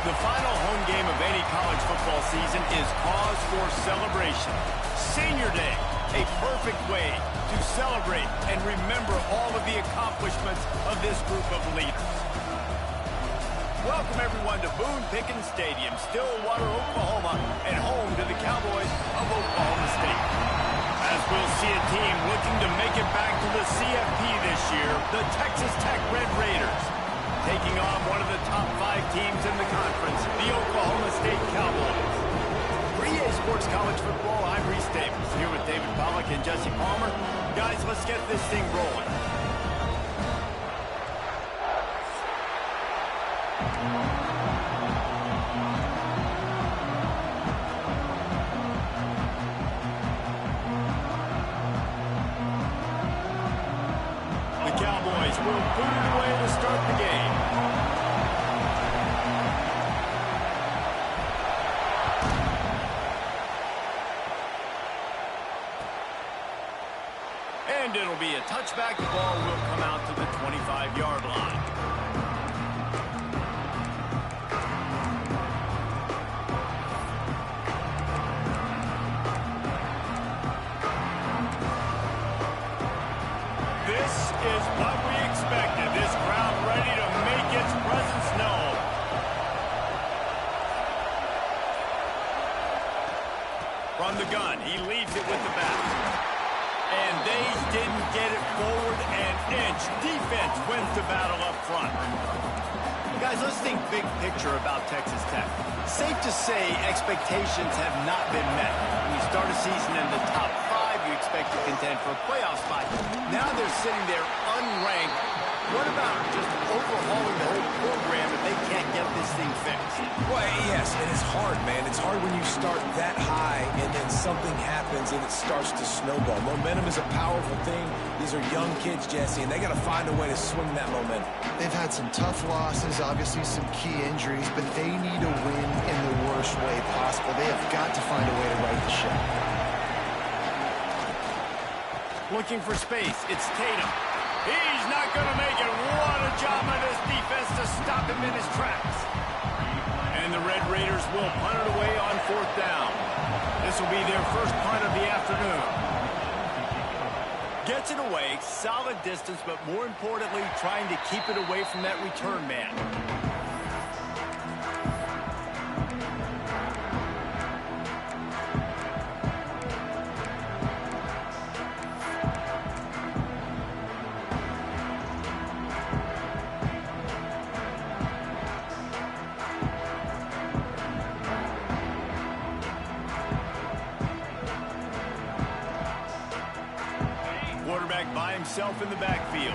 The final home game of any college football season is cause for celebration. Senior Day, a perfect way to celebrate and remember all of the accomplishments of this group of leaders. Welcome everyone to Boone Pickens Stadium, Stillwater, Oklahoma, and home to the Cowboys of Oklahoma State. As we'll see a team looking to make it back to the CFP this year, the Texas Tech Red Raiders, taking on one of the top 5 teams in the conference, the Oklahoma State Cowboys. For EA Sports College Football, I'm Reese Davis, here with David Pollack and Jesse Palmer. Guys, let's get this thing rolling. The Cowboys will boot it away to start the game. And it'll be a touchback. The ball will come out to the 25-yard line. This is what we expected. This crowd ready to make its presence known. From the gun, he leaves it with the back. And they didn't get it forward an inch. Defense wins the battle up front. Guys, let's think big picture about Texas Tech. Safe to say expectations have not been met. When you start a season in the top 5, you expect to contend for a playoff spot. Now they're sitting there unranked. What about just overhauling the whole program if they can't get this thing fixed? Well, yes, and it's hard, man. It's hard when you start that high and then something happens and it starts to snowball. Momentum is a powerful thing. These are young kids, Jesse, and they got to find a way to swing that momentum. They've had some tough losses, obviously some key injuries, but they need to win in the worst way possible. They have got to find a way to right the ship. Looking for space. It's Tatum. He's not going to make it. What a job by this defense to stop him in his tracks. And the Red Raiders will punt it away on 4th down. This will be their first punt of the afternoon. Gets it away, solid distance, but more importantly, trying to keep it away from that return man. Quarterback by himself in the backfield.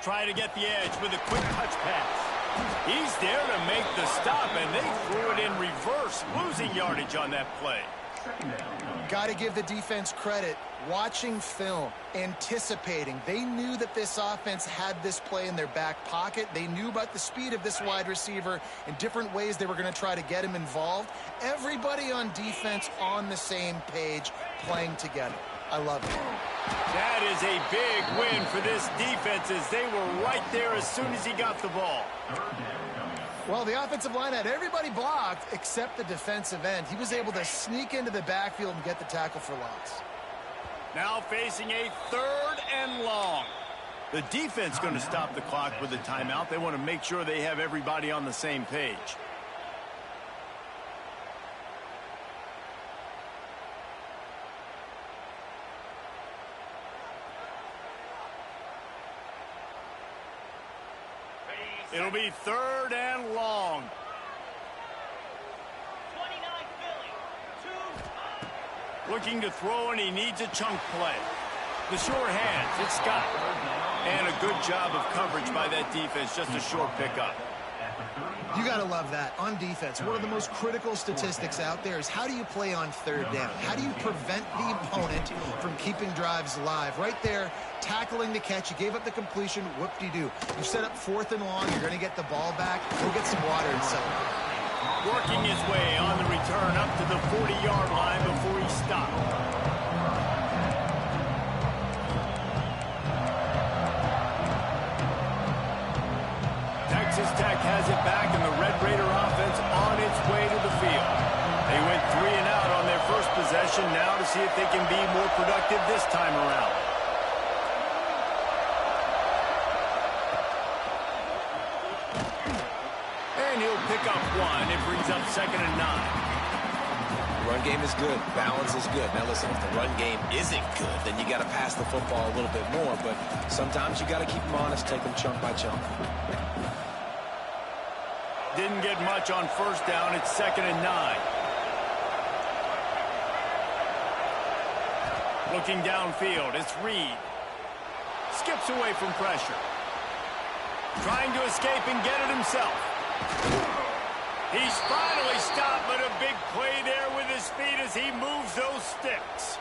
Try to get the edge with a quick touch pass. He's there to make the stop, and they threw it in reverse, losing yardage on that play. Got to give the defense credit. Watching film, anticipating. They knew that this offense had this play in their back pocket. They knew about the speed of this wide receiver and different ways they were going to try to get him involved. Everybody on defense on the same page, playing together. I love it. That is a big win for this defense as they were right there as soon as he got the ball. Well, the offensive line had everybody blocked except the defensive end. He was able to sneak into the backfield and get the tackle for loss. Now facing a 3rd and long. The defense going to stop the clock with a timeout. They want to make sure they have everybody on the same page. It'll be 3rd and long. Looking to throw, and he needs a chunk play. The sure hands, it's Scott. And a good job of coverage by that defense, just a short pickup. You got to love that. On defense, one of the most critical statistics out there is how do you play on 3rd down? How do you prevent the opponent from keeping drives alive? Right there, tackling the catch. You gave up the completion. Whoop-de-doo. You set up 4th and long. You're going to get the ball back. Go get some water and celebrate. Working his way on the return up to the 40-yard line before he stopped. Texas Tech has it back, and the Red Raider offense on its way to the field. They went 3 and out on their first possession, now to see if they can be more productive this time around. And he'll pick up 1. It brings up 2nd and 9. Run game is good. Balance is good. Now listen, if the run game isn't good, then you got to pass the football a little bit more. But sometimes you got to keep them honest, take them chunk by chunk. Didn't get much on first down. It's 2nd and 9. Looking downfield, it's Reed. Skips away from pressure. Trying to escape and get it himself. He's finally stopped, but a big play there with his feet as he moves those sticks.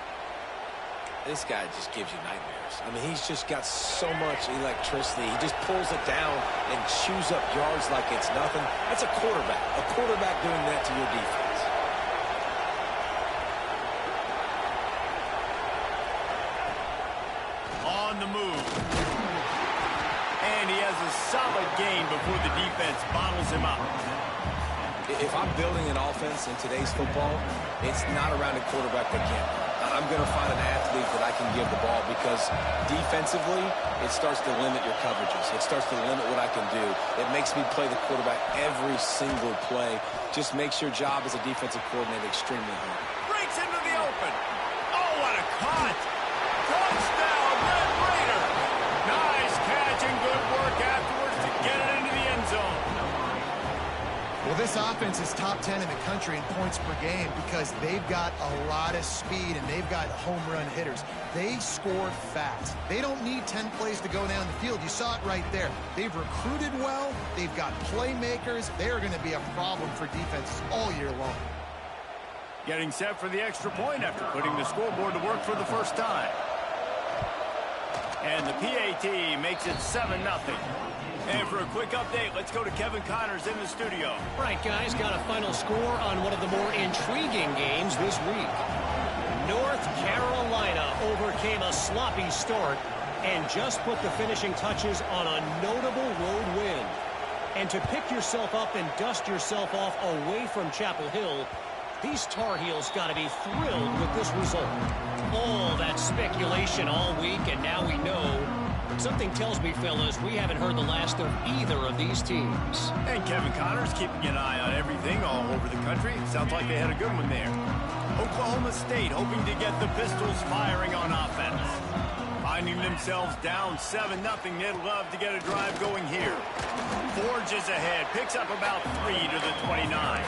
This guy just gives you nightmares. I mean, he's just got so much electricity. He just pulls it down and chews up yards like it's nothing. That's a quarterback. A quarterback doing that to your defense. On the move. And he has a solid gain before the defense bottles him up. If I'm building an offense in today's football, it's not around a quarterback that can't. I'm going to find an athlete that I can give the ball because defensively, it starts to limit your coverages. It starts to limit what I can do. It makes me play the quarterback every single play. Just makes your job as a defensive coordinator extremely hard. Breaks into the open. Oh, what a cut. Touchdown, Red Raider. Nice catch and good work afterwards to get it into the end zone. Well, this offense is top 10 in the country in points per game because they've got a lot of speed and they've got home run hitters. They score fast. They don't need 10 plays to go down the field. You saw it right there. They've recruited well. They've got playmakers. They are going to be a problem for defenses all year long. Getting set for the extra point after putting the scoreboard to work for the first time. And the PAT makes it 7-0. And for a quick update, let's go to Kevin Connors in the studio. Right, guys, got a final score on one of the more intriguing games this week. North Carolina overcame a sloppy start and just put the finishing touches on a notable road win. And to pick yourself up and dust yourself off away from Chapel Hill, these Tar Heels got to be thrilled with this result. All that speculation all week, and now we know. Something tells me, fellas, we haven't heard the last of either of these teams. And Kevin Connors keeping an eye on everything all over the country. Sounds like they had a good one there. Oklahoma State hoping to get the Pistols firing on offense. Finding themselves down 7-0, they'd love to get a drive going here. Forges ahead, picks up about 3 to the 29.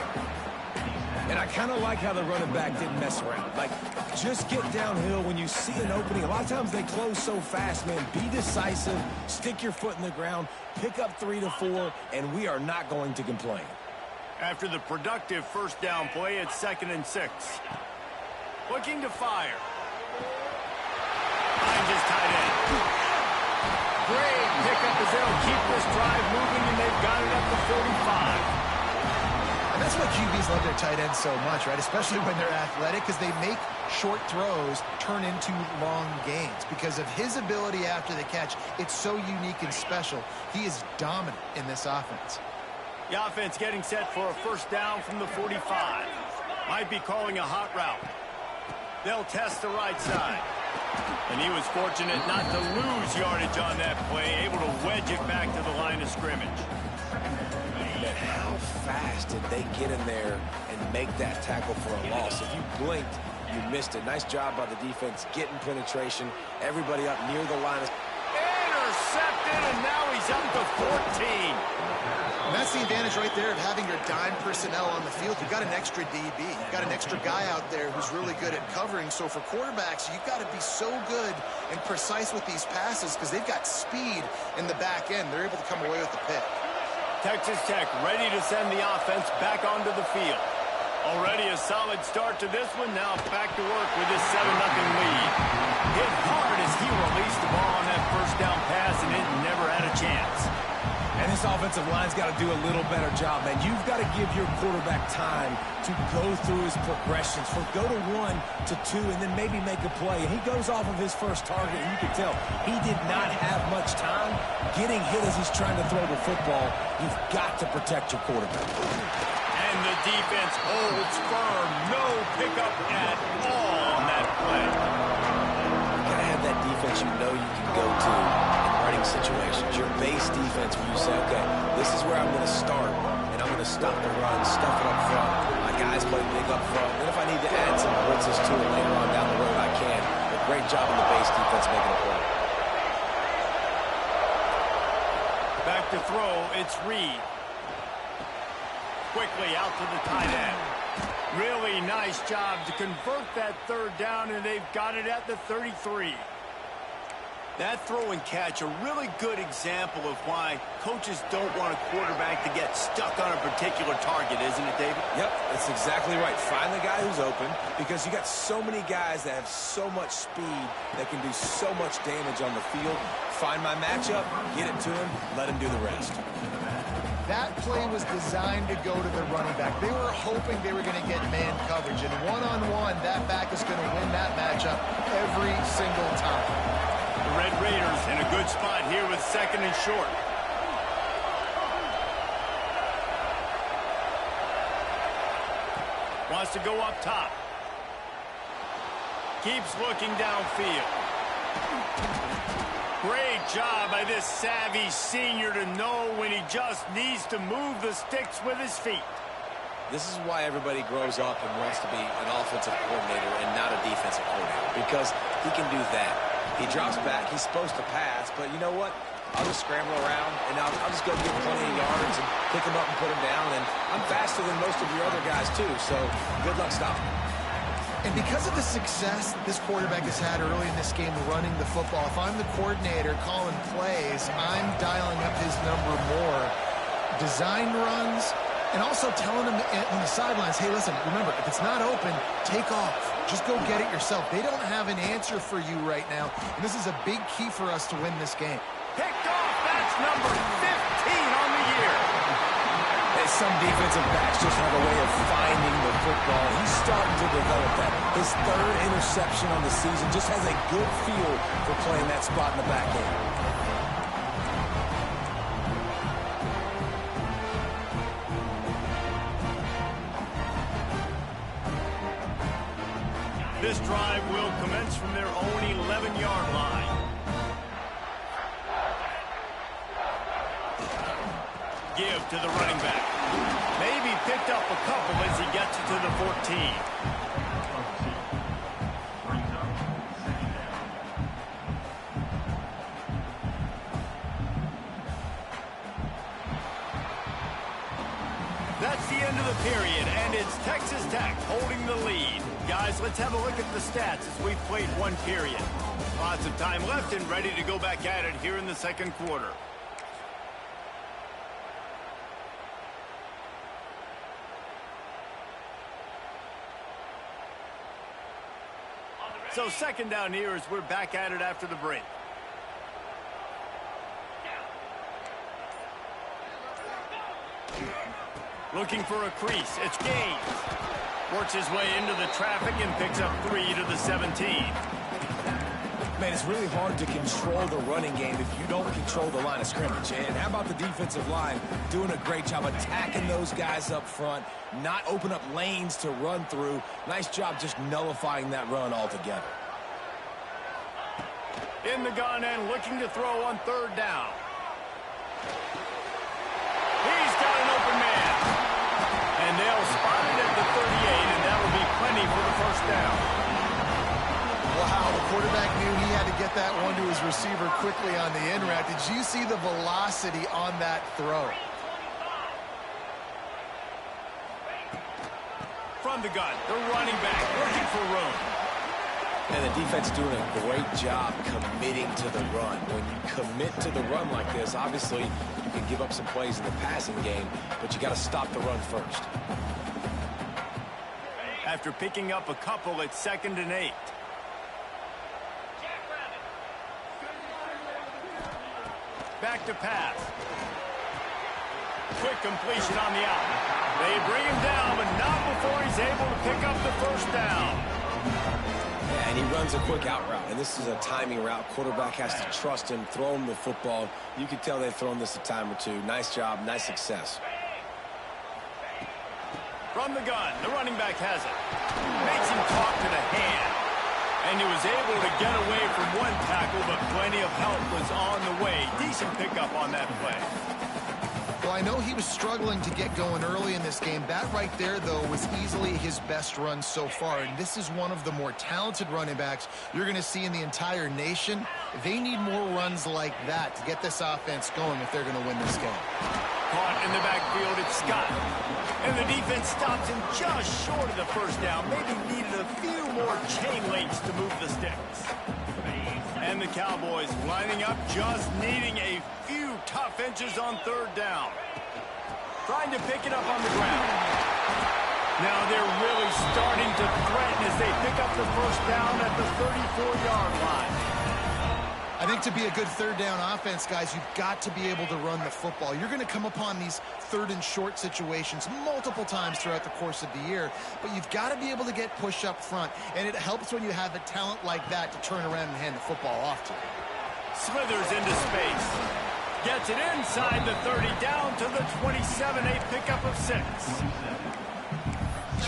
And I kind of like how the running back didn't mess around. Like, just get downhill when you see an opening. A lot of times they close so fast, man. Be decisive, stick your foot in the ground, pick up 3 to 4, and we are not going to complain. After the productive first down play, it's 2nd and 6. Looking to fire. Finds his tight end. Great pickup as they'll keep this drive moving, and they've got it up to 45. And that's why QBs love their tight ends so much, right? Especially when they're athletic, because they make short throws turn into long gains. Because of his ability after the catch, it's so unique and special. He is dominant in this offense. The offense getting set for a first down from the 45. Might be calling a hot route. They'll test the right side. And he was fortunate not to lose yardage on that play, able to wedge it back to the line of scrimmage. But how fast did they get in there and make that tackle for a loss? If you blinked, you missed it. Nice job by the defense getting penetration. Everybody up near the line. Intercepted, and now he's up to 14. And that's the advantage right there of having your dime personnel on the field. You've got an extra DB. You've got an extra guy out there who's really good at covering. So for quarterbacks, you've got to be so good and precise with these passes because they've got speed in the back end. They're able to come away with the pick. Texas Tech ready to send the offense back onto the field. Already a solid start to this one. Now back to work with his 7-0 lead. Hit hard as he released the ball on that first down pass, and it never had a chance. And this offensive line's got to do a little better job, man. You've got to give your quarterback time to go through his progressions, from go to 1 to 2, and then maybe make a play. And he goes off of his first target, and you can tell he did not have much time getting hit as he's trying to throw the football. You've got to protect your quarterback. And the defense holds firm. No pickup at all on that play. You got to have that defense you know you can go to in running situations. Your base defense where you say, okay, this is where I'm going to start, and I'm going to stop the run, stuff it up front. My guys play big up front. And if I need to add some blitzes to it later on down the road, I can. But great job on the base defense making a play. Back to throw, it's Reed. Quickly out to the tight end. Really nice job to convert that third down, and they've got it at the 33. That throw and catch, a really good example of why coaches don't want a quarterback to get stuck on a particular target, isn't it, David? Yep, that's exactly right. Find the guy who's open, because you got so many guys that have so much speed that can do so much damage on the field. Find my matchup, get it to him, let him do the rest. That play was designed to go to the running back. They were hoping they were going to get man coverage, and one-on-one, that back is going to win that matchup every single time. The Red Raiders in a good spot here with 2nd and short. Wants to go up top. Keeps looking downfield. Great job by this savvy senior to know when he just needs to move the sticks with his feet. This is why everybody grows up and wants to be an offensive coordinator and not a defensive coordinator, because he can do that. He drops back. He's supposed to pass, but you know what? I'll just scramble around, and I'll just go get plenty of yards and pick him up and put him down. And I'm faster than most of your other guys, too, so good luck stopping him. And because of the success that this quarterback has had early in this game running the football, if I'm the coordinator calling plays, I'm dialing up his number more. Design runs, and also telling him on the sidelines, hey, listen, remember, if it's not open, take off. Just go get it yourself. They don't have an answer for you right now, and this is a big key for us to win this game. Picked off. That's number 15 on the year. And some defensive backs just have a way of finding the football. He's starting to develop that. His 3rd interception on the season, just has a good feel for playing that spot in the back end. This drive will commence from their own 11-yard line. Give to the running back. Maybe picked up a couple as he gets it to the 14. That's the end of the period, and it's Texas Tech holding the lead. Guys, let's have a look at the stats as we've played one period. Lots of time left and ready to go back at it here in the 2nd quarter. So 2nd down here as we're back at it after the break. Looking for a crease. It's Gaines. Works his way into the traffic and picks up 3 to the 17. Man, it's really hard to control the running game if you don't control the line of scrimmage. And how about the defensive line doing a great job attacking those guys up front, not open up lanes to run through. Nice job just nullifying that run altogether. In the gun and looking to throw on 3rd down. He's got an open man. And they'll spot it at the 38, and that'll be plenty for the 1st down. Wow, the quarterback knew he had to get that one to his receiver quickly on the in route. Did you see the velocity on that throw? From the gun, the running back looking for room. And the defense doing a great job committing to the run. When you commit to the run like this, obviously you can give up some plays in the passing game, but you got to stop the run first. After picking up a couple, it's 2nd and 8. Back to pass. quick completion on the out. They bring him down, but not before he's able to pick up the first down. Yeah, and he runs a quick out route, and this is a timing route. Quarterback has to trust him, throw him the football. You can tell they've thrown this a time or two. Nice job, nice success. From the gun, the running back has it. Makes him talk to the hand. And he was able to get away from one tackle, but plenty of help was on the way. Decent pickup on that play. Well, I know he was struggling to get going early in this game. That right there, though, was easily his best run so far. And this is one of the more talented running backs you're going to see in the entire nation. They need more runs like that to get this offense going if they're going to win this game. Caught in the backfield, it's Scott. And the defense stops him just short of the first down. Maybe needed a few more chain links to move the sticks. And the Cowboys lining up, just needing a few tough inches on third down. Trying to pick it up on the ground. Now they're really starting to threaten as they pick up the first down at the 34-yard line. I think to be a good third down offense, guys, you've got to be able to run the football. You're going to come upon these third and short situations multiple times throughout the course of the year, but you've got to be able to get push up front, and it helps when you have a talent like that to turn around and hand the football off to. Slithers into space. Gets it inside the 30, down to the 27, a pickup of 6.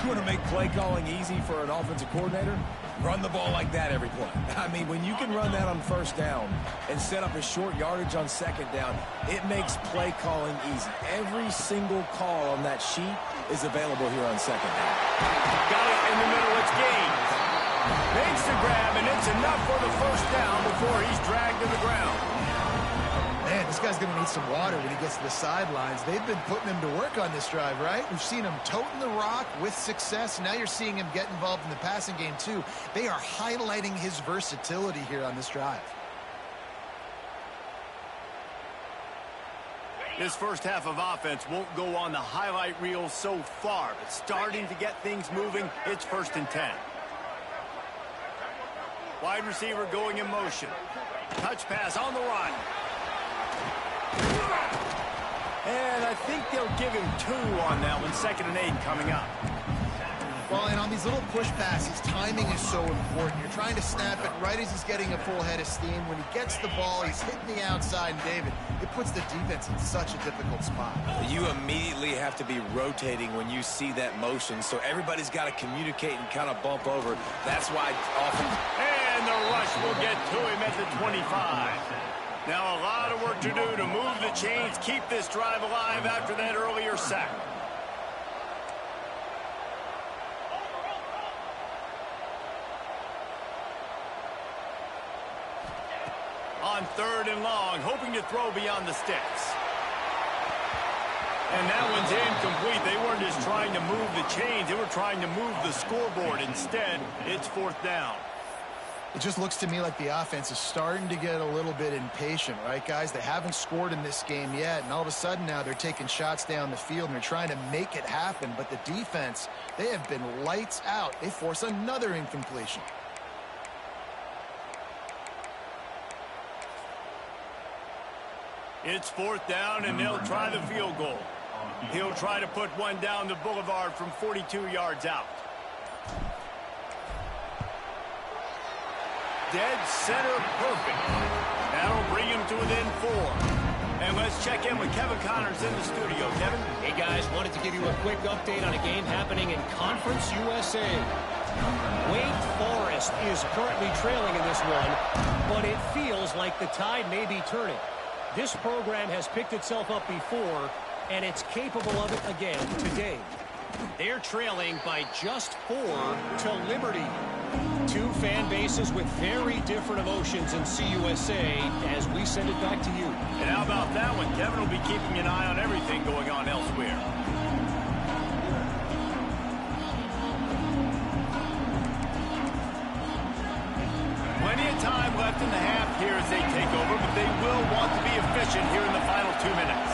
You want to make play calling easy for an offensive coordinator? Run the ball like that every play. I mean, when you can run that on first down and set up a short yardage on second down, it makes play calling easy. Every single call on that sheet is available here on second down. Got it in the middle, it's gained. Makes the grab, and it's enough for the first down before he's dragged to the ground. Man, this guy's going to need some water when he gets to the sidelines. They've been putting him to work on this drive, right? We've seen him toting the rock with success. Now you're seeing him get involved in the passing game, too. They are highlighting his versatility here on this drive. This first half of offense won't go on the highlight reel so far, but starting to get things moving. It's 1st and 10. Wide receiver going in motion. Touch pass on the run. And I think they'll give him 2 on that one. 2nd and 8 coming up. Well, and on these little push passes, timing is so important. You're trying to snap it right as he's getting a full head of steam. When he gets the ball, he's hitting the outside, and David, it puts the defense in such a difficult spot. You immediately have to be rotating when you see that motion, so everybody's got to communicate and kind of bump over. That's why often... And the rush will get to him at the 25. Now a lot of work to do to move the chains, keep this drive alive after that earlier sack. On 3rd and long, hoping to throw beyond the sticks. And that one's incomplete. They weren't just trying to move the chains, they were trying to move the scoreboard. Instead, it's 4th down. It just looks to me like the offense is starting to get a little bit impatient, right, guys? They haven't scored in this game yet, and all of a sudden now they're taking shots down the field, and they're trying to make it happen. But the defense, they have been lights out. They force another incompletion. It's 4th down, and they'll try the field goal. He'll try to put one down the boulevard from 42 yards out. Dead center perfect. That'll bring him to within 4. And let's check in with Kevin Connors in the studio. Kevin? Hey, guys, wanted to give you a quick update on a game happening in Conference USA. Wake Forest is currently trailing in this one, but it feels like the tide may be turning. This program has picked itself up before, and it's capable of it again today. They're trailing by just 4 to Liberty. 2 fan bases with very different emotions in CUSA as we send it back to you. And how about that one? Kevin will be keeping an eye on everything going on elsewhere. Plenty of time left in the half here as they take over, but they will want to be efficient here in the final 2 minutes.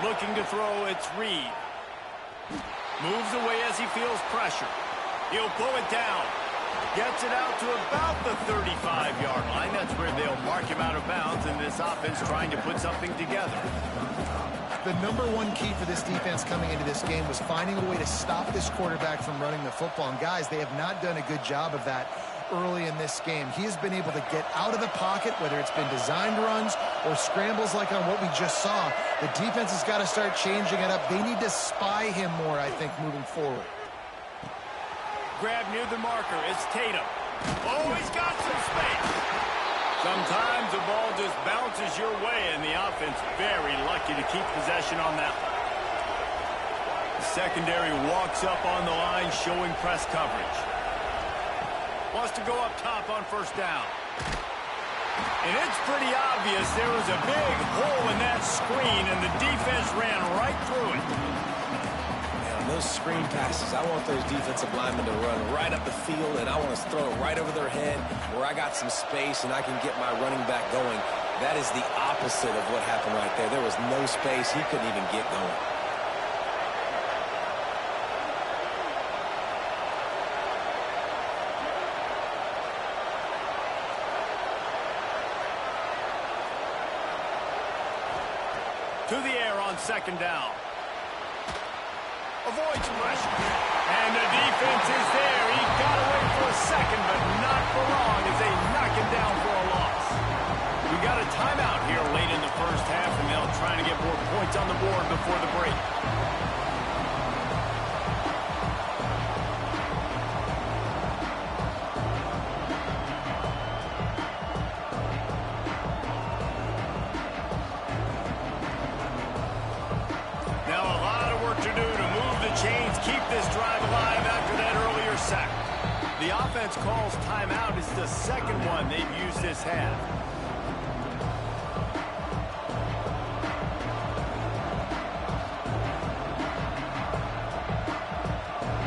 Looking to throw, it's Reed. Moves away as he feels pressure. He'll pull it down. Gets it out to about the 35-yard line. That's where they'll mark him out of bounds, and this offense trying to put something together. The number one key for this defense coming into this game was finding a way to stop this quarterback from running the football. And guys, they have not done a good job of that early in this game. He has been able to get out of the pocket, whether it's been designed runs or scrambles like on what we just saw. The defense has got to start changing it up. They need to spy him more, I think, moving forward. Grab near the marker. It's Tatum. Oh, he's got some space. Sometimes the ball just bounces your way, and the offense very lucky to keep possession on that one. The secondary walks up on the line, showing press coverage. Wants to go up top on first down. And it's pretty obvious there was a big hole in that screen, and the defense ran right through it. Those screen passes, I want those defensive linemen to run right up the field, and I want to throw it right over their head where I got some space and I can get my running back going. That is the opposite of what happened right there. There was no space. He couldn't even get going. To the air on second down. Avoids pressure. And the defense is there. He got away for a second, but not for long as they knock him down for a loss. We got a timeout here late in the first half, and they'll try to get more points on the board before the break. The offense calls timeout. It's the second one they've used this half.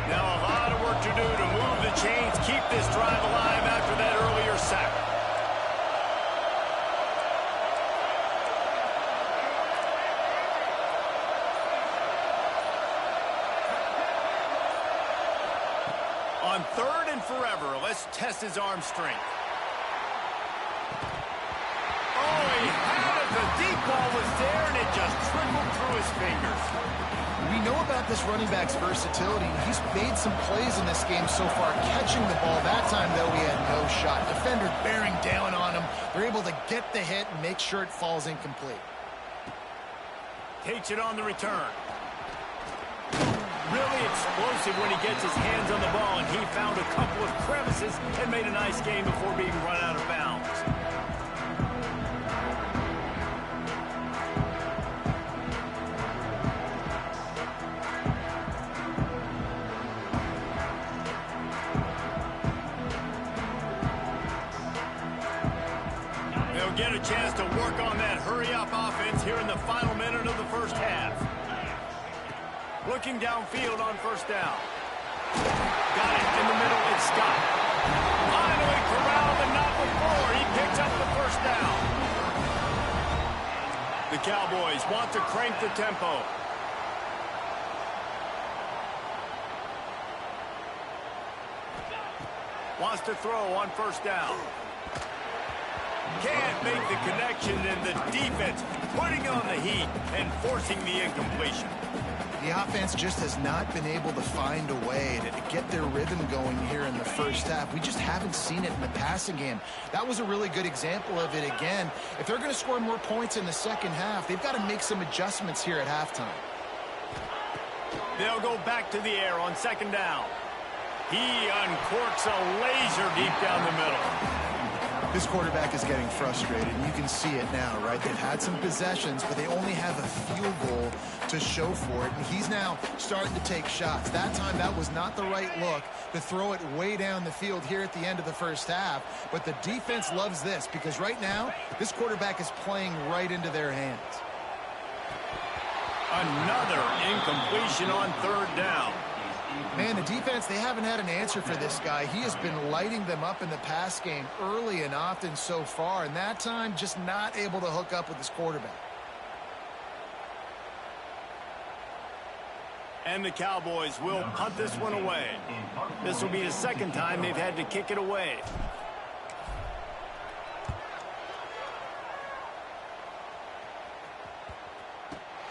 Now a lot of work to do to move the chains, keep this drive alive after that earlier sack. On third and forever, let's test his arm strength. Oh, he had it. The deep ball was there, and it just trickled through his fingers. We know about this running back's versatility. He's made some plays in this game so far, catching the ball. That time, though, he had no shot. Defender bearing down on him. They're able to get the hit and make sure it falls incomplete. Takes it on the return. Really explosive when he gets his hands on the ball, and he found a couple of crevices and made a nice game before being run out of bounds. They'll get a chance to work on that hurry-up offense here in the final minute of the first half. Looking downfield on first down. Got it in the middle. It's Scott. Finally corralled, but not before. He picks up the first down. The Cowboys want to crank the tempo. Wants to throw on first down. Can't make the connection, and the defense putting on the heat and forcing the incompletion. The offense just has not been able to find a way to get their rhythm going here in the first half. We just haven't seen it in the passing game. That was a really good example of it again. If they're going to score more points in the second half, they've got to make some adjustments here at halftime. They'll go back to the air on second down. He uncorks a laser deep down the middle. This quarterback is getting frustrated, and you can see it now, right? They've had some possessions, but they only have a field goal to show for it, and he's now starting to take shots. That time, that was not the right look to throw it way down the field here at the end of the first half, but the defense loves this because right now, this quarterback is playing right into their hands. Another incompletion on third down. Man, the defense, they haven't had an answer for this guy. He has been lighting them up in the pass game early and often so far, and that time just not able to hook up with his quarterback. And the Cowboys will punt this one away. This will be the second time they've had to kick it away.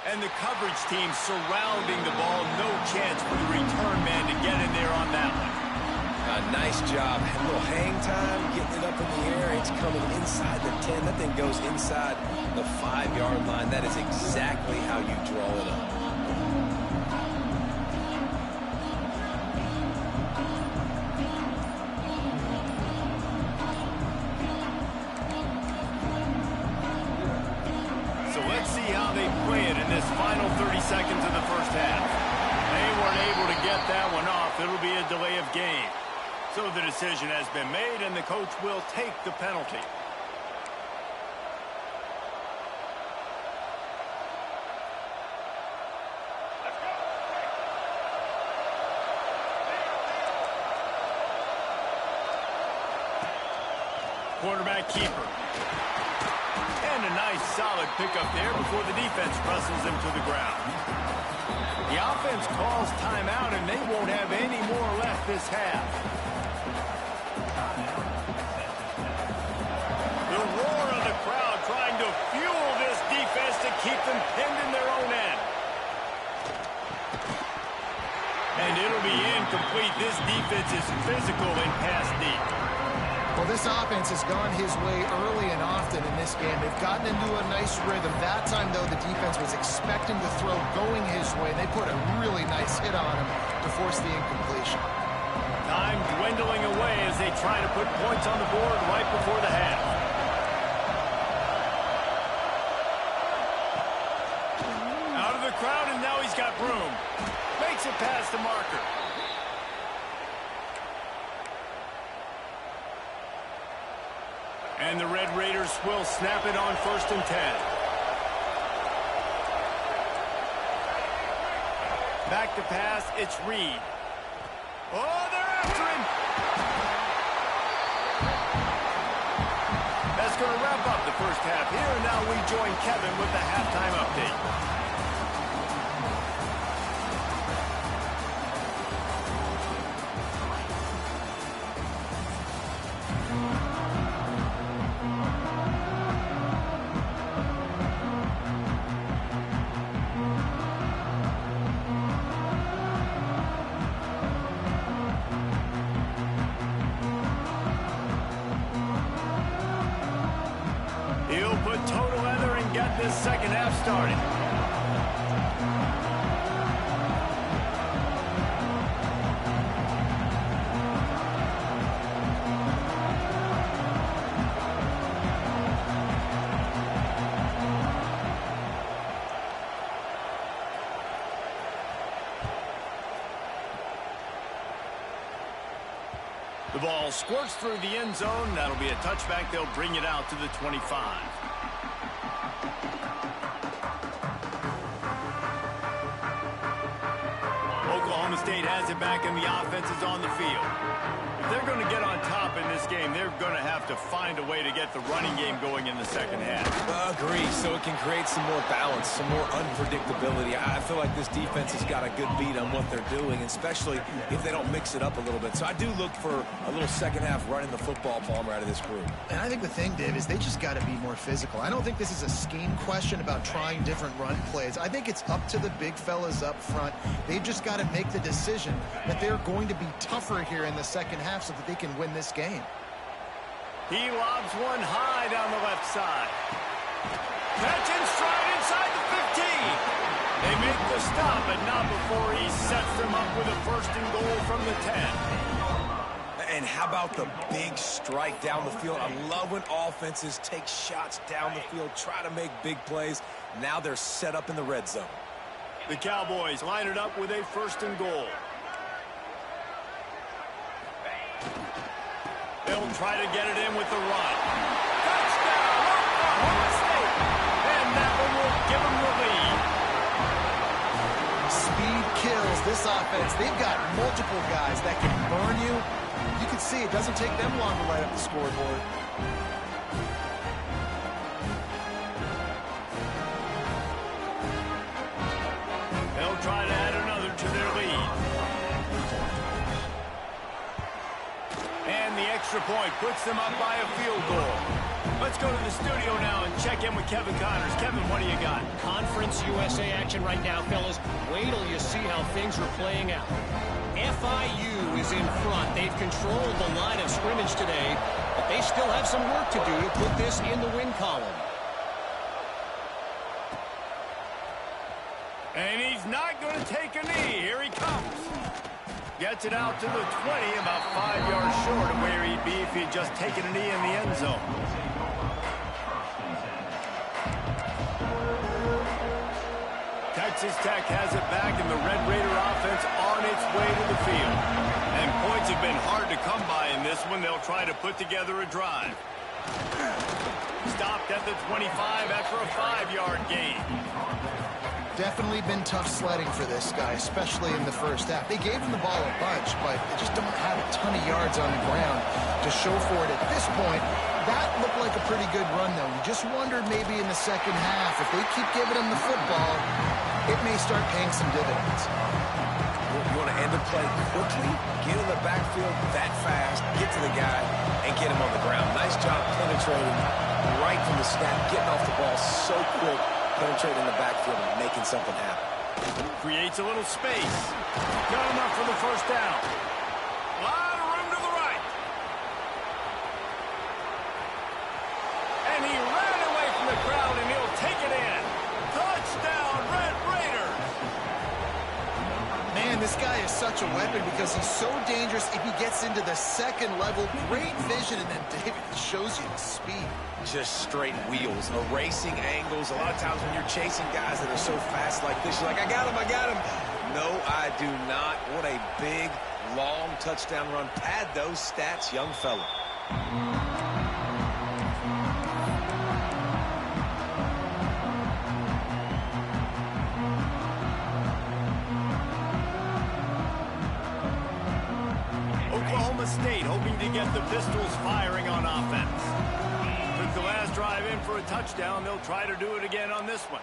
And the coverage team surrounding the ball. No chance for the return man to get in there on that one. Nice job. A little hang time, getting it up in the air. It's coming inside the 10. That thing goes inside the 5-yard line. That is exactly how you draw it up. So let's see how they play it in this final 30 seconds of the first half. They weren't able to get that one off. It'll be a delay of game. So the decision has been made, and the coach will take the penalty. Quarterback keeper. And a nice solid pickup there before the defense wrestles him to the ground. The offense calls timeout, and they won't have any more left this half. The roar of the crowd trying to fuel this defense to keep them pinned in their own end. And it'll be incomplete. This defense is physical and pass deep. Well, this offense has gone his way early and often in this game. They've gotten into a nice rhythm. That time, though, the defense was expecting the throw going his way. They put a really nice hit on him to force the incompletion. Time dwindling away as they try to put points on the board right before the half. Out of the crowd, and now he's got room. Makes it past the marker. And the Red Raiders will snap it on 1st and 10. Back to pass, it's Reed. Oh, they're after him! That's going to wrap up the first half here, and now we join Kevin with the halftime update. He'll put total leather and get this second half started. The ball squirts through the end zone. That'll be a touchback. They'll bring it out to the 25. Oklahoma State has it back, and the offense is on the field. If they're going to get on top in this game, they're going to have to find a way to get the running game going in the second half. Agree, so it can create some more balance, some more unpredictability. I feel like this defense has got a good beat on what they're doing, especially if they don't mix it up a little bit. So I do look for a little second half running the football Palmer out of this group. And I think the thing, Dave, is they just got to be more physical. I don't think this is a scheme question about trying different run plays. I think it's up to the big fellas up front. They've just got to make the decision that they're going to be tougher here in the second half so that they can win this game. He lobs one high down the left side. Catch in stride inside the 15. They make the stop, but not before he sets them up with a 1st and goal from the 10. And how about the big strike down the field? I love when offenses take shots down the field, try to make big plays. Now they're set up in the red zone. The Cowboys line it up with a 1st and goal. They'll try to get it in with the run. Touchdown, Oklahoma State. And that one will give them the lead. Speed kills this offense. They've got multiple guys that can burn you. You can see it doesn't take them long to light up the scoreboard. They'll try to add another to extra point puts them up by a field goal. Let's go to the studio now and check in with Kevin Connors. Kevin, what do you got? Conference USA action right now, fellas. Wait till you see how things are playing out. FIU is in front. They've controlled the line of scrimmage today, but they still have some work to do to put this in the win column. And he's not going to take a knee. Here he comes. Gets it out to the 20, about 5 yards short of where he'd be if he'd just taken a knee in the end zone. Texas Tech has it back, and the Red Raider offense on its way to the field. And points have been hard to come by in this one. They'll try to put together a drive. Stopped at the 25 after a 5-yard gain. Definitely been tough sledding for this guy, especially in the first half. They gave him the ball a bunch, but they just don't have a ton of yards on the ground to show for it at this point. That looked like a pretty good run, though. You just wondered maybe in the second half, if they keep giving him the football, it may start paying some dividends. You want to end the play quickly, get in the backfield that fast, get to the guy, and get him on the ground. Nice job penetrating right from the snap, getting off the ball so quick, penetrating the backfield and making something happen. Creates a little space. Got enough for the first down. A lot of room to the right. And he ran away from the crowd, and he'll take it in. Touchdown, Red Raiders. Man, this guy is such a weapon because he's so dangerous if he gets into the second level. Great vision, and then David shows you the speed. Just straight wheels, erasing angles. A lot of times when you're chasing guys that are so fast like this, you're like, I got him, I got him. No, I do not. What a big, long touchdown run. Pad those stats, young fella. Oklahoma State hoping to get the Pistols firing on offense. Took the last drive in for a touchdown. They'll try to do it again on this one.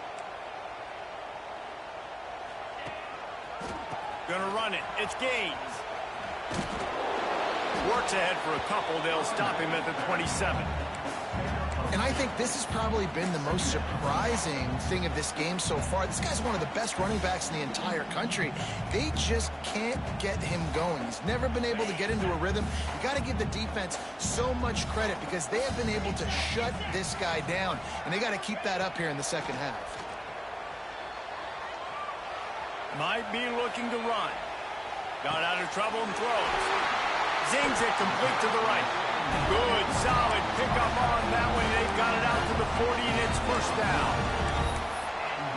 Gonna run it. It's Gaines. Works ahead for a couple. They'll stop him at the 27. And I think this has probably been the most surprising thing of this game so far. This guy's one of the best running backs in the entire country. They just can't get him going. He's never been able to get into a rhythm. You got to give the defense so much credit because they have been able to shut this guy down. And they got to keep that up here in the second half. Might be looking to run. Got out of trouble and throws. Zings it complete to the right. Good, solid pickup on that one. They've got it out to the 40, and it's first down.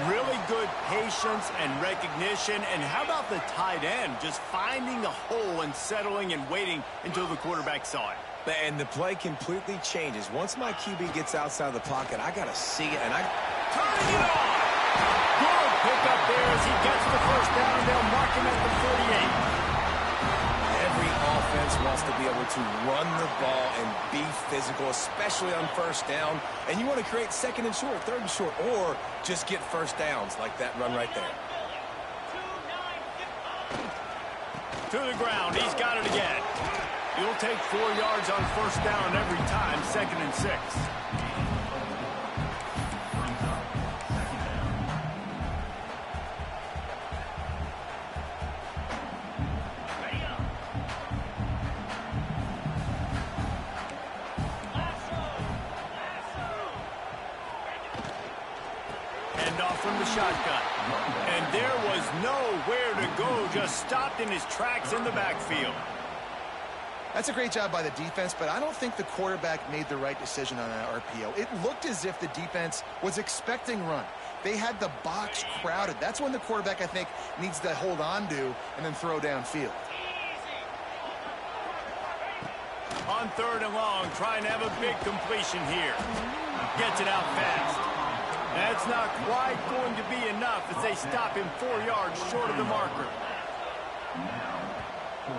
Really good patience and recognition. And how about the tight end? Just finding the hole and settling and waiting until the quarterback saw it. And the play completely changes. Once my QB gets outside the pocket, I got to see it. And turning it on. Good pickup there as he gets the first down. They'll mark him at the 48. Every offense wants to be able to run the ball and be physical, especially on first down. And you want to create second and short, third and short, or just get first downs like that run right there. To the ground. He's got it again. He'll take 4 yards on first down every time, 2nd and 6. From the shotgun. And there was nowhere to go, just stopped in his tracks in the backfield. That's a great job by the defense, but I don't think the quarterback made the right decision on that RPO. It looked as if the defense was expecting run. They had the box crowded. That's when the quarterback, I think, needs to hold on to and then throw downfield. On 3rd and long, trying to have a big completion here. Gets it out fast. That's not quite going to be enough as they stop him 4 yards short of the marker.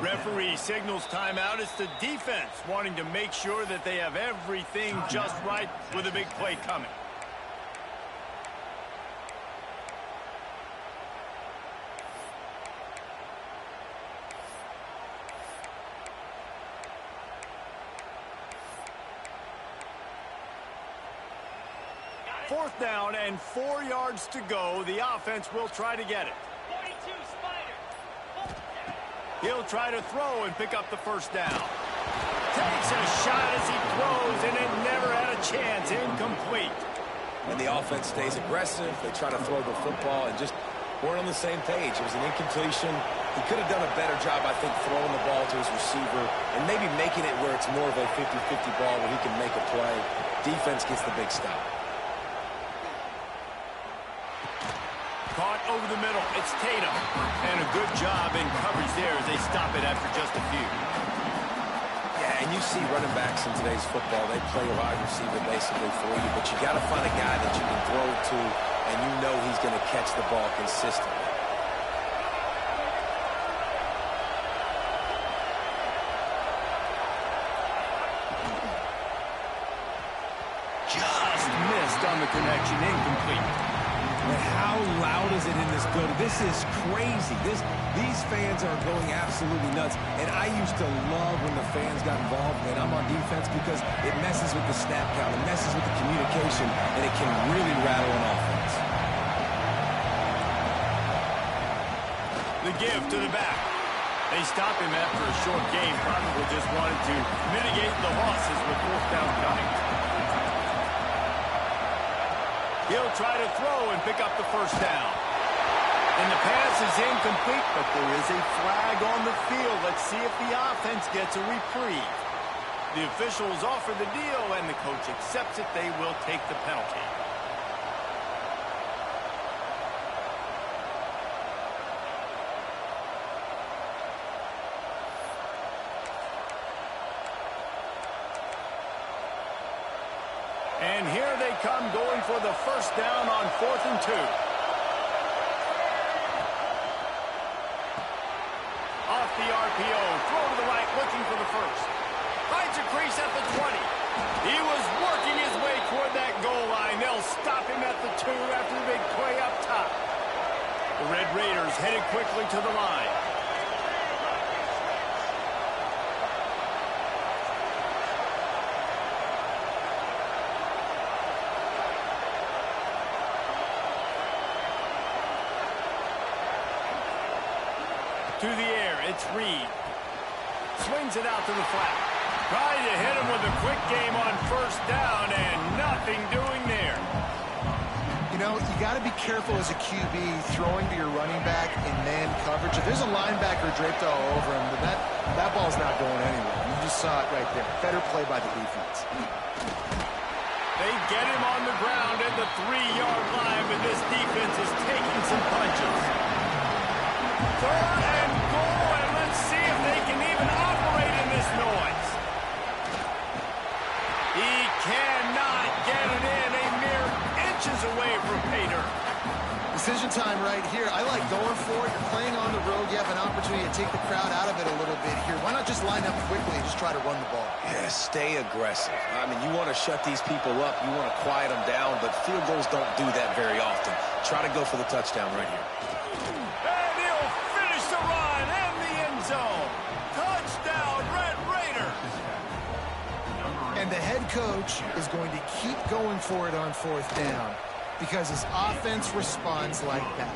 Referee signals timeout. It's the defense wanting to make sure that they have everything just right with a big play coming. 4th down and 4 yards to go. The offense will try to get it. He'll try to throw and pick up the 1st down. Takes a shot as he throws, and it never had a chance. Incomplete. And the offense stays aggressive. They try to throw the football and just weren't on the same page. It was an incompletion. He could have done a better job, I think, throwing the ball to his receiver and maybe making it where it's more of a 50-50 ball where he can make a play. Defense gets the big stop. Caught over the middle. It's Tatum. And a good job in coverage there as they stop it after just a few. Yeah, and you see running backs in today's football, they play a wide receiver basically for you, but you got to find a guy that you can throw to and you know he's going to catch the ball consistently. Just missed on the connection. Incomplete. And how loud is it in this building? This is crazy. These fans are going absolutely nuts. And I used to love when the fans got involved, and I'm on defense because it messes with the snap count. It messes with the communication, and it can really rattle an offense. The give to the back. They stop him after a short game. Probably just wanted to mitigate the losses with 4th down coming. He'll try to throw and pick up the 1st down. And the pass is incomplete, but there is a flag on the field. Let's see if the offense gets a reprieve. The officials offer the deal, and the coach accepts it. They will take the penalty. And here they come, going for the 1st down on 4th and 2. Off the RPO, throw to the right, looking for the 1st. Finds a crease at the 20. He was working his way toward that goal line. They'll stop him at the 2 after the big play up top. The Red Raiders headed quickly to the line. To the air, it's Reed. Swings it out to the flat. Trying to hit him with a quick game on 1st down, and nothing doing there. You know, you got to be careful as a QB throwing to your running back in man coverage. If there's a linebacker draped all over him, then that ball's not going anywhere. You just saw it right there. Better play by the defense. They get him on the ground at the 3-yard line, but this defense is taking some punches. 3rd and goal, and let's see if they can even operate in this noise. He cannot get it in, a mere inches away from Pater. Decision time right here. I like going for it. You're playing on the road. You have an opportunity to take the crowd out of it a little bit here. Why not just line up quickly and just try to run the ball? Yeah, stay aggressive. I mean, you want to shut these people up. You want to quiet them down, but field goals don't do that very often. Try to go for the touchdown right here. And he'll finish the run in the end zone. Touchdown, Red Raiders. And the head coach is going to keep going for it on 4th down because his offense responds like that.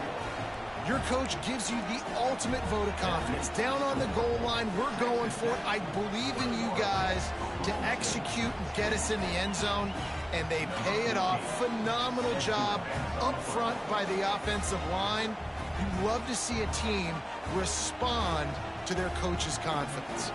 Your coach gives you the ultimate vote of confidence. Down on the goal line, we're going for it. I believe in you guys to execute and get us in the end zone, and they pay it off. Phenomenal job up front by the offensive line. You love to see a team respond to their coach's confidence.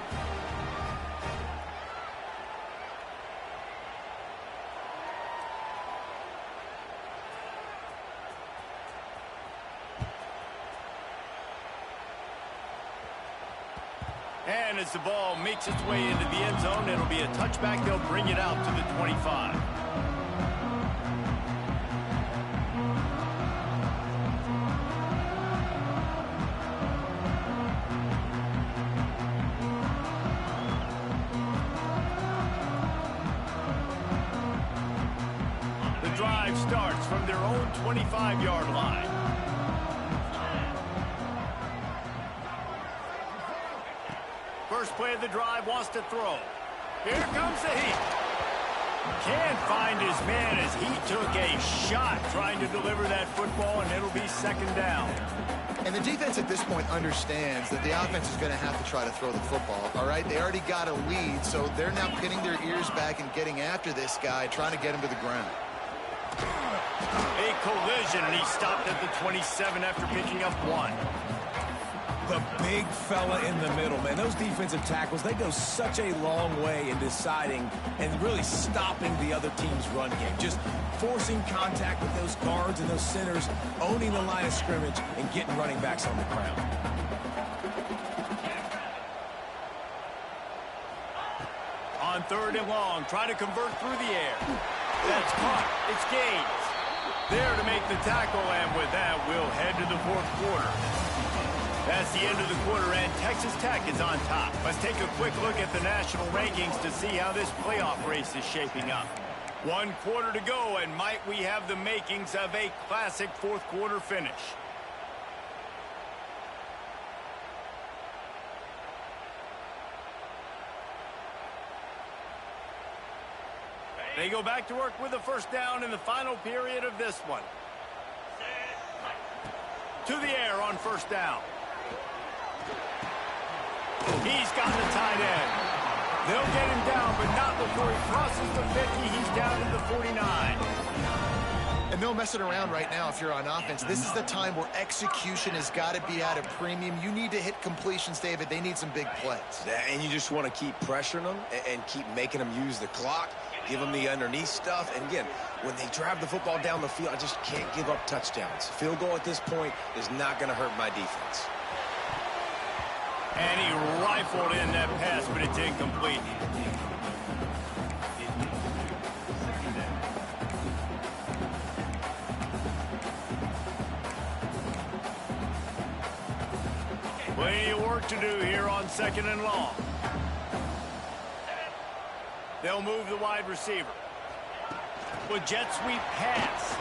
And as the ball makes its way into the end zone, it'll be a touchback. They'll bring it out to the 25. The drive starts from their own 25-yard line. First play of the drive, wants to throw. Here comes the heat. Can't find his man as he took a shot trying to deliver that football, and it'll be second down. And the defense at this point understands that the offense is going to have to try to throw the football, all right? They already got a lead, so they're now pinning their ears back and getting after this guy, trying to get him to the ground. A collision, and he stopped at the 27 after picking up 1. The big fella in the middle, man. Those defensive tackles, they go such a long way in deciding and really stopping the other team's run game. Just forcing contact with those guards and those centers, owning the line of scrimmage, and getting running backs on the ground. On 3rd and long, trying to convert through the air. That's caught. It's gained. There to make the tackle, and with that, we'll head to the 4th quarter. That's the end of the quarter, and Texas Tech is on top. Let's take a quick look at the national rankings to see how this playoff race is shaping up. 1 quarter to go, and might we have the makings of a classic 4th quarter finish. They go back to work with a first down in the final period of this one. To the air on first down. He's got the tight end. They'll get him down, but not before he crosses the 50. He's down to the 49. And no messing around right now if you're on offense. This is the time where execution has got to be at a premium. You need to hit completions, David. They need some big plays. And you just want to keep pressuring them and keep making them use the clock, give them the underneath stuff. And again, when they drive the football down the field, I just can't give up touchdowns. Field goal at this point is not going to hurt my defense. And he rifled in that pass, but it's incomplete. Plenty of work to do here on 2nd and long. They'll move the wide receiver. With jet sweep pass.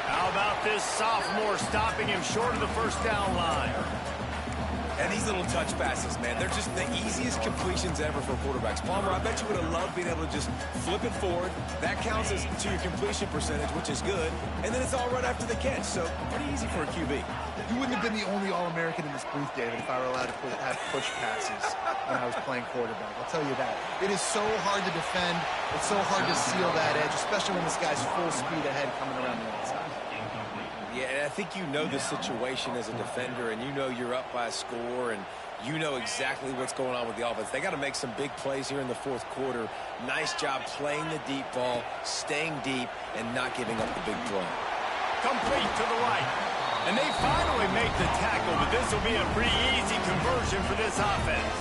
How about this sophomore stopping him short of the first down line? And these little touch passes, man, they're just the easiest completions ever for quarterbacks. Palmer, I bet you would have loved being able to just flip it forward. That counts as to your completion percentage, which is good. And then it's all right after the catch, so pretty easy for a QB. You wouldn't have been the only All-American in this booth, David, if I were allowed to have push passes when I was playing quarterback. I'll tell you that. It is so hard to defend. It's so hard to seal that edge, especially when this guy's full speed ahead coming around the outside. Yeah, and I think you know the situation as a defender, and you know you're up by a score, and you know exactly what's going on with the offense. They got to make some big plays here in the 4th quarter. Nice job playing the deep ball, staying deep, and not giving up the big play. Complete to the right. And they finally make the tackle, but this will be a pretty easy conversion for this offense.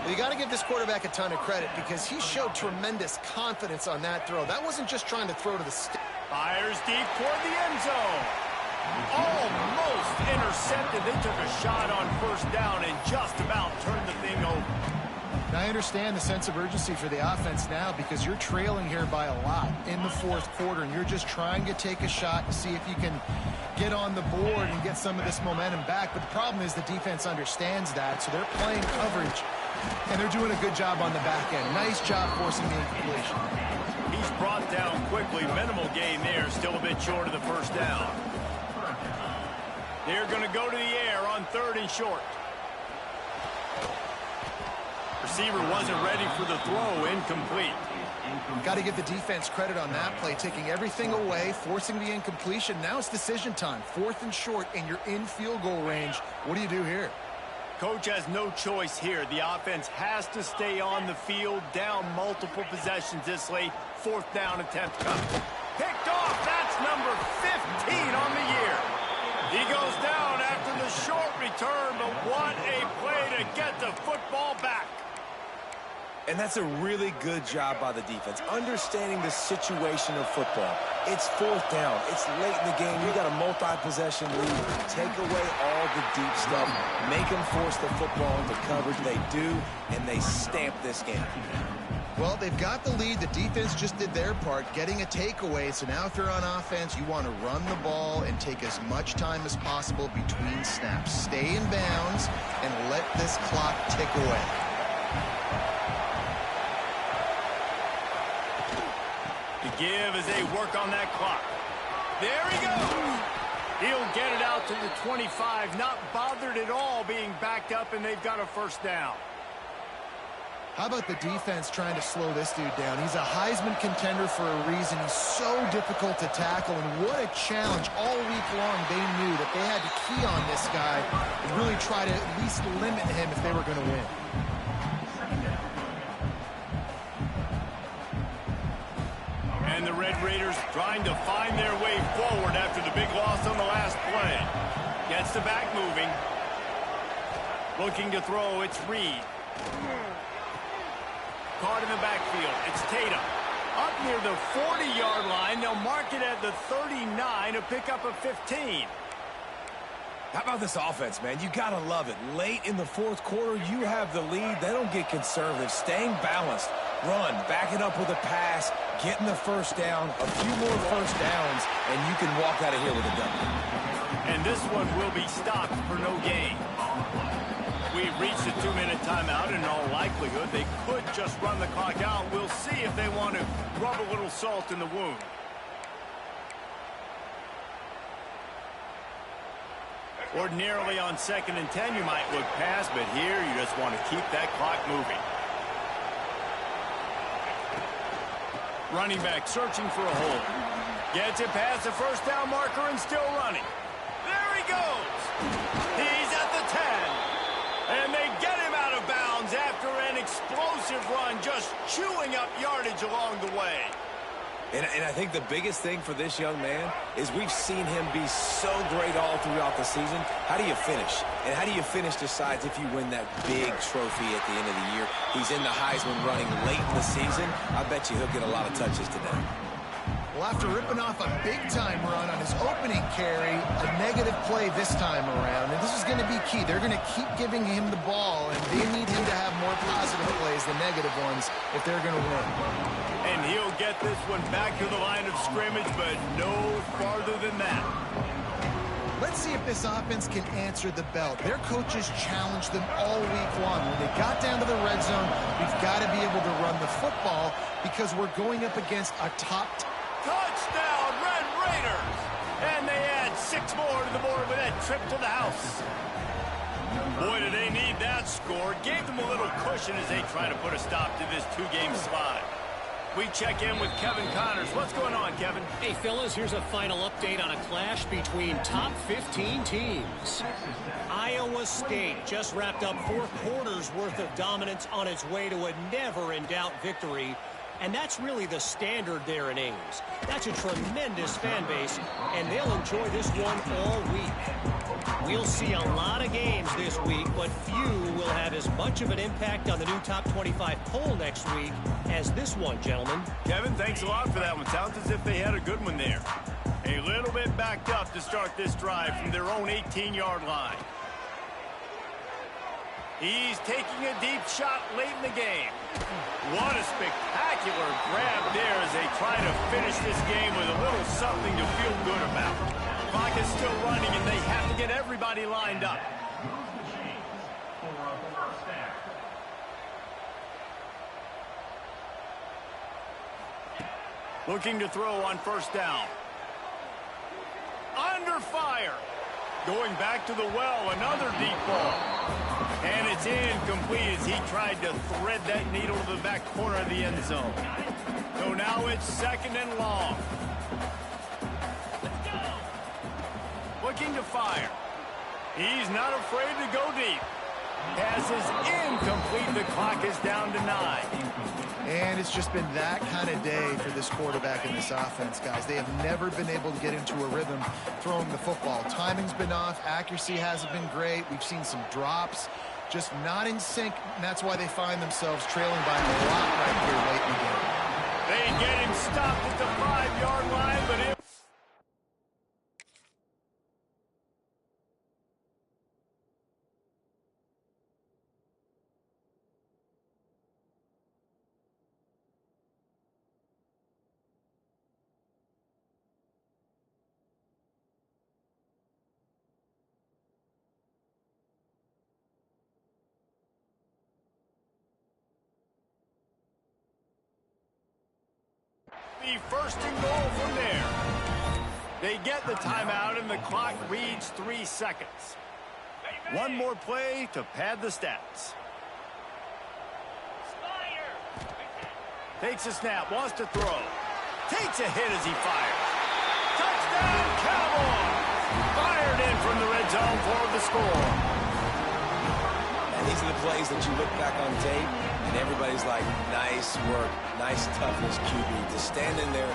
Well, you got to give this quarterback a ton of credit because he showed tremendous confidence on that throw. That wasn't just trying to throw to the stick. Fires deep toward the end zone. Almost intercepted. They took a shot on first down and just about turned the thing over. Now, I understand the sense of urgency for the offense now because you're trailing here by a lot in the 4th quarter, and you're just trying to take a shot to see if you can get on the board and get some of this momentum back. But the problem is the defense understands that, so they're playing coverage, and they're doing a good job on the back end. Nice job forcing the incompletion. He's brought down quickly. Minimal gain there. Still a bit short of the first down. They're going to go to the air on 3rd and short. Receiver wasn't ready for the throw. Incomplete. Got to give the defense credit on that play, taking everything away, forcing the incompletion. Now it's decision time. 4th and short, and you're in field goal range. What do you do here? Coach has no choice here. The offense has to stay on the field, down multiple possessions this late. 4th down attempt coming. Picked off. That's number 15 on the year. He goes down after the short return, but what a play to get the football back. And that's a really good job by the defense, understanding the situation of football. It's 4th down. It's late in the game. You got a multi-possession lead. Take away all the deep stuff. Make them force the football into coverage. They do, and they stamp this game. Well, they've got the lead. The defense just did their part, getting a takeaway. So now if you're on offense, you want to run the ball and take as much time as possible between snaps. Stay in bounds and let this clock tick away. give as they work on that clock. There he goes. He'll get it out to the 25, not bothered at all being backed up, and they've got a first down. How about the defense trying to slow this dude down? He's a Heisman contender for a reason. He's so difficult to tackle, and what a challenge. All week long, they knew that they had to key on this guy and really try to at least limit him if they were going to win. And the Red Raiders trying to find their way forward after the big loss on the last play. Gets the back moving. Looking to throw, it's Reed. Caught in the backfield. It's Tatum. Up near the 40-yard line. They'll mark it at the 39 to pick up a 15. How about this offense, man? You got to love it. Late in the fourth quarter, you have the lead. They don't get conservative. Staying balanced. Run, back it up with a pass, getting the first down, a few more first downs, and you can walk out of here with a W. And this one will be stopped for no gain. We've reached a 2-minute timeout. In all likelihood, they could just run the clock out. We'll see if they want to rub a little salt in the wound. Ordinarily on 2nd and 10, you might look past, but here you just want to keep that clock moving. Running back searching for a hole. Gets it past the first down marker and still running. There he goes. He's at the 10. And they get him out of bounds after an explosive run, just chewing up yardage along the way. And I think the biggest thing for this young man is we've seen him be so great all throughout the season. How do you finish? And how do you finish decides if you win that big trophy at the end of the year. He's in the Heisman running late in the season. I bet you he'll get a lot of touches today. Well, after ripping off a big-time run on his opening carry, a negative play this time around, and this is going to be key. They're going to keep giving him the ball, and they need him to have more positive plays than negative ones if they're going to win. And he'll get this one back to the line of scrimmage, but no farther than that. Let's see if this offense can answer the bell. Their coaches challenged them all week long. When they got down to the red zone, we've got to be able to run the football because we're going up against a top touchdown, Red Raiders! And they add 6 more to the board with that trip to the house. Boy, do they need that score. Gave them a little cushion as they try to put a stop to this 2-game slide. We check in with Kevin Connors. What's going on, Kevin? Hey, fellas, here's a final update on a clash between top 15 teams. Iowa State just wrapped up 4 quarters worth of dominance on its way to a never-in-doubt victory. And that's really the standard there in Ames. That's a tremendous fan base, and they'll enjoy this one all week. We'll see a lot of games this week, but few will have as much of an impact on the new top 25 poll next week as this one, gentlemen. Kevin, thanks a lot for that one. Sounds as if they had a good one there. A little bit backed up to start this drive from their own 18-yard line. He's taking a deep shot late in the game. What a spectacular grab there as they try to finish this game with a little something to feel good about. Clock is still running, and they have to get everybody lined up. Looking to throw on first down. Under fire. Going back to the well, another deep ball. And it's incomplete as he tried to thread that needle to the back corner of the end zone. So now it's 2nd and long. Looking to fire. He's not afraid to go deep. Pass is incomplete. The clock is down to 9. And it's just been that kind of day for this quarterback and this offense, guys. They have never been able to get into a rhythm throwing the football. Timing's been off. Accuracy hasn't been great. We've seen some drops. Just not in sync, and that's why they find themselves trailing by a lot right here late in the game. They get him stopped at the 5-yard line, but it... Be first and goal from there. They get the timeout, and the clock reads 3 seconds. One more play to pad the stats. Takes a snap, wants to throw. Takes a hit as he fires. Touchdown, Cowboys! Fired in from the red zone for the score. And these are the plays that you look back on tape, and everybody's like, nice work, nice toughness, QB. To stand in there,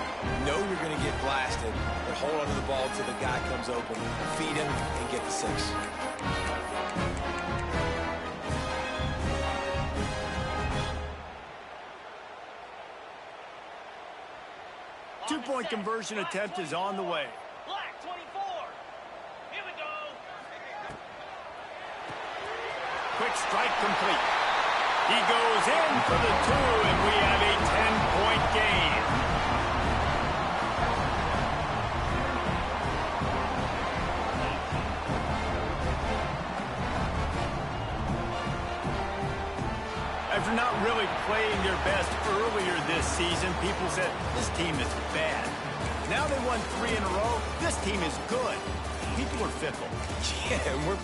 know you're going to get blasted, but hold onto the ball until the guy comes open, feed him, and get the 6. 2-point conversion attempt is on the way. Black 24. Here we go. Quick strike complete. He goes in for the 2, and we have a 10-point game. After not really playing their best earlier this season, people said, this team is bad. Now they won 3 in a row. This team is good. People are fickle. Yeah, and we're